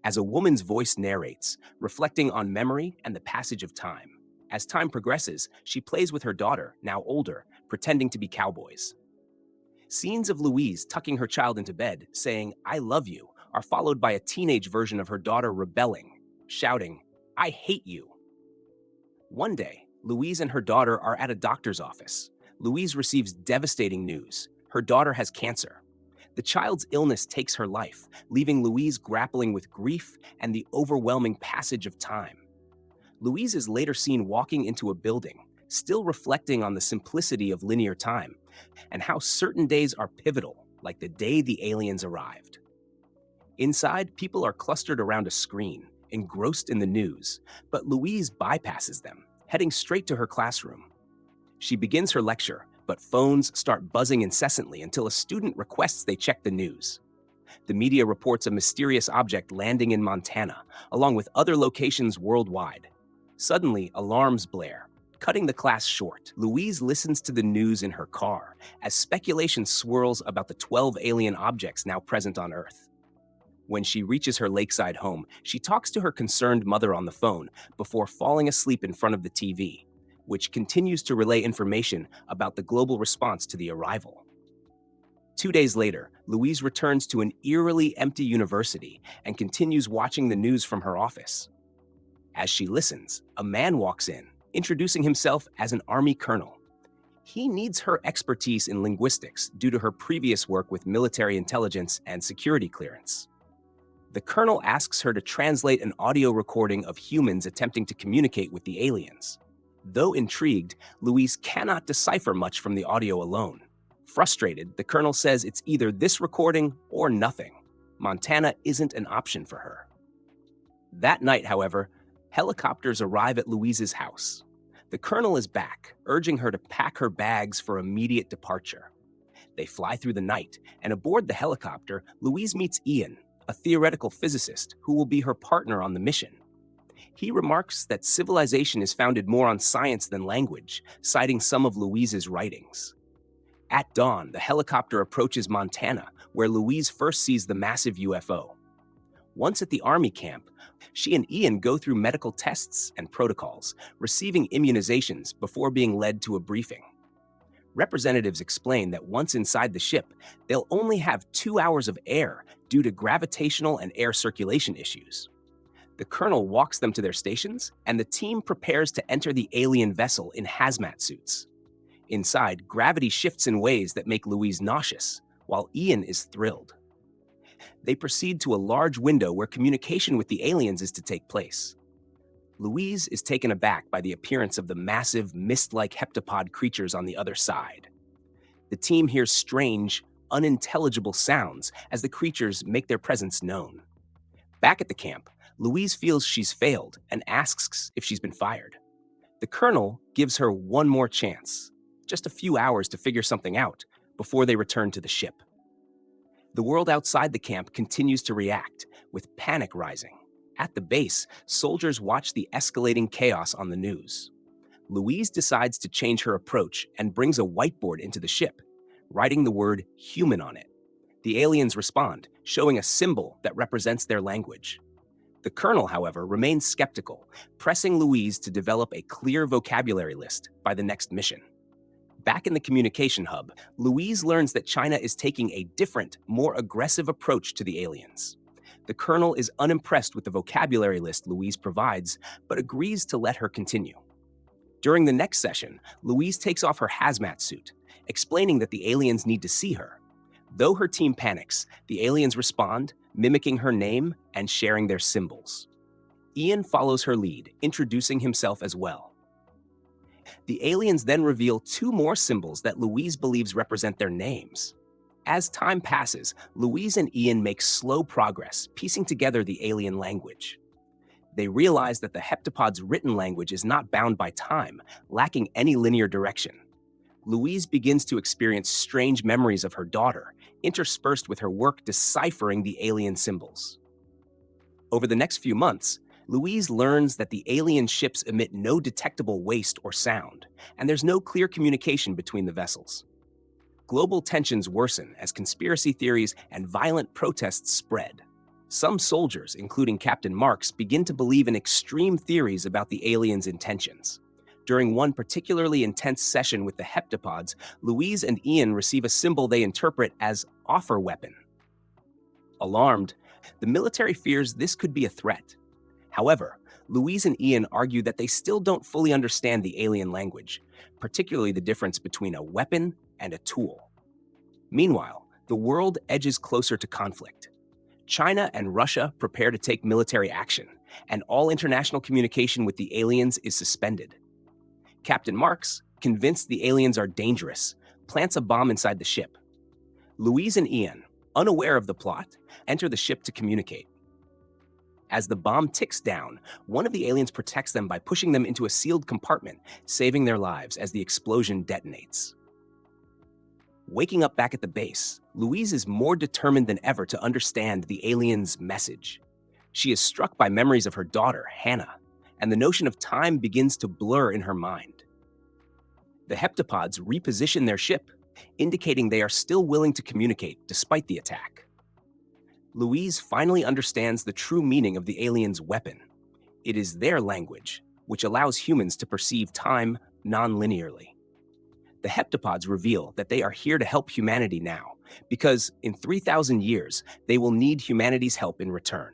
as a woman's voice narrates, reflecting on memory and the passage of time. As time progresses, she plays with her daughter, now older, pretending to be cowboys. Scenes of Louise tucking her child into bed, saying, "I love you," are followed by a teenage version of her daughter rebelling, shouting, "I hate you." One day, Louise and her daughter are at a doctor's office. Louise receives devastating news. Her daughter has cancer. The child's illness takes her life, leaving Louise grappling with grief and the overwhelming passage of time. Louise is later seen walking into a building, still reflecting on the simplicity of linear time and how certain days are pivotal, like the day the aliens arrived. Inside, people are clustered around a screen, engrossed in the news, but Louise bypasses them, heading straight to her classroom. She begins her lecture, but phones start buzzing incessantly until a student requests they check the news. The media reports a mysterious object landing in Montana, along with other locations worldwide. Suddenly, alarms blare, cutting the class short. Louise listens to the news in her car as speculation swirls about the 12 alien objects now present on Earth. When she reaches her lakeside home, she talks to her concerned mother on the phone before falling asleep in front of the TV, which continues to relay information about the global response to the arrival. 2 days later, Louise returns to an eerily empty university and continues watching the news from her office. As she listens, a man walks in, introducing himself as an Army colonel. He needs her expertise in linguistics due to her previous work with military intelligence and security clearance. The colonel asks her to translate an audio recording of humans attempting to communicate with the aliens. Though intrigued, Louise cannot decipher much from the audio alone. Frustrated, the colonel says it's either this recording or nothing. Montana isn't an option for her. That night, however, helicopters arrive at Louise's house. The colonel is back, urging her to pack her bags for immediate departure. They fly through the night, and aboard the helicopter, Louise meets Ian, a theoretical physicist who will be her partner on the mission. He remarks that civilization is founded more on science than language, citing some of Louise's writings. At dawn, the helicopter approaches Montana, where Louise first sees the massive UFO. Once at the Army camp, she and Ian go through medical tests and protocols, receiving immunizations before being led to a briefing. Representatives explain that once inside the ship, they'll only have 2 hours of air due to gravitational and air circulation issues. The colonel walks them to their stations, and the team prepares to enter the alien vessel in hazmat suits. Inside, gravity shifts in ways that make Louise nauseous, while Ian is thrilled. They proceed to a large window where communication with the aliens is to take place. Louise is taken aback by the appearance of the massive, mist-like heptapod creatures on the other side. The team hears strange, unintelligible sounds as the creatures make their presence known. Back at the camp, Louise feels she's failed and asks if she's been fired. The colonel gives her one more chance, just a few hours to figure something out before they return to the ship. The world outside the camp continues to react, with panic rising. At the base, soldiers watch the escalating chaos on the news. Louise decides to change her approach and brings a whiteboard into the ship, writing the word human on it. The aliens respond, showing a symbol that represents their language. The colonel, however, remains skeptical, pressing Louise to develop a clear vocabulary list by the next mission. Back in the communication hub, Louise learns that China is taking a different, more aggressive approach to the aliens. The colonel is unimpressed with the vocabulary list Louise provides, but agrees to let her continue. During the next session, Louise takes off her hazmat suit, explaining that the aliens need to see her. Though her team panics, the aliens respond, mimicking her name and sharing their symbols. Ian follows her lead, introducing himself as well. The aliens then reveal 2 more symbols that Louise believes represent their names. As time passes, Louise and Ian make slow progress, piecing together the alien language. They realize that the heptapod's written language is not bound by time, lacking any linear direction. Louise begins to experience strange memories of her daughter, interspersed with her work deciphering the alien symbols. Over the next few months, Louise learns that the alien ships emit no detectable waste or sound, and there's no clear communication between the vessels. Global tensions worsen as conspiracy theories and violent protests spread. Some soldiers, including Captain Marks, begin to believe in extreme theories about the aliens' intentions. During one particularly intense session with the heptapods, Louise and Ian receive a symbol they interpret as offer weapon. Alarmed, the military fears this could be a threat. However, Louise and Ian argue that they still don't fully understand the alien language, particularly the difference between a weapon and a tool. Meanwhile, the world edges closer to conflict. China and Russia prepare to take military action, and all international communication with the aliens is suspended. Captain Marks, convinced the aliens are dangerous, plants a bomb inside the ship. Louise and Ian, unaware of the plot, enter the ship to communicate. As the bomb ticks down, one of the aliens protects them by pushing them into a sealed compartment, saving their lives as the explosion detonates. Waking up back at the base, Louise is more determined than ever to understand the aliens' message. She is struck by memories of her daughter, Hannah, and the notion of time begins to blur in her mind. The heptapods reposition their ship, indicating they are still willing to communicate despite the attack. Louise finally understands the true meaning of the aliens' weapon. It is their language, which allows humans to perceive time non-linearly. The heptapods reveal that they are here to help humanity now, because in 3,000 years, they will need humanity's help in return.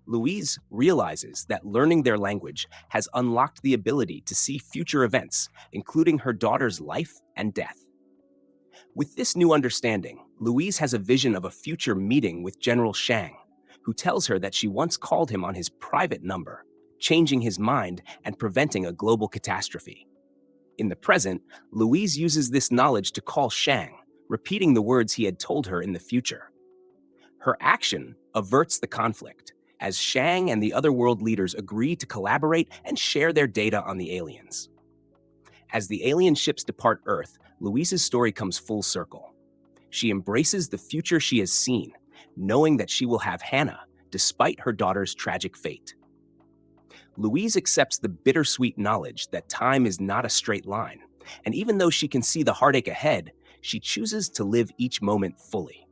Louise realizes that learning their language has unlocked the ability to see future events, including her daughter's life and death. With this new understanding, Louise has a vision of a future meeting with General Shang, who tells her that she once called him on his private number, changing his mind and preventing a global catastrophe. In the present, Louise uses this knowledge to call Shang, repeating the words he had told her in the future. Her action averts the conflict, as Shang and the other world leaders agree to collaborate and share their data on the aliens. As the alien ships depart Earth, Louise's story comes full circle. She embraces the future she has seen, knowing that she will have Hannah, despite her daughter's tragic fate. Louise accepts the bittersweet knowledge that time is not a straight line, and even though she can see the heartache ahead, she chooses to live each moment fully.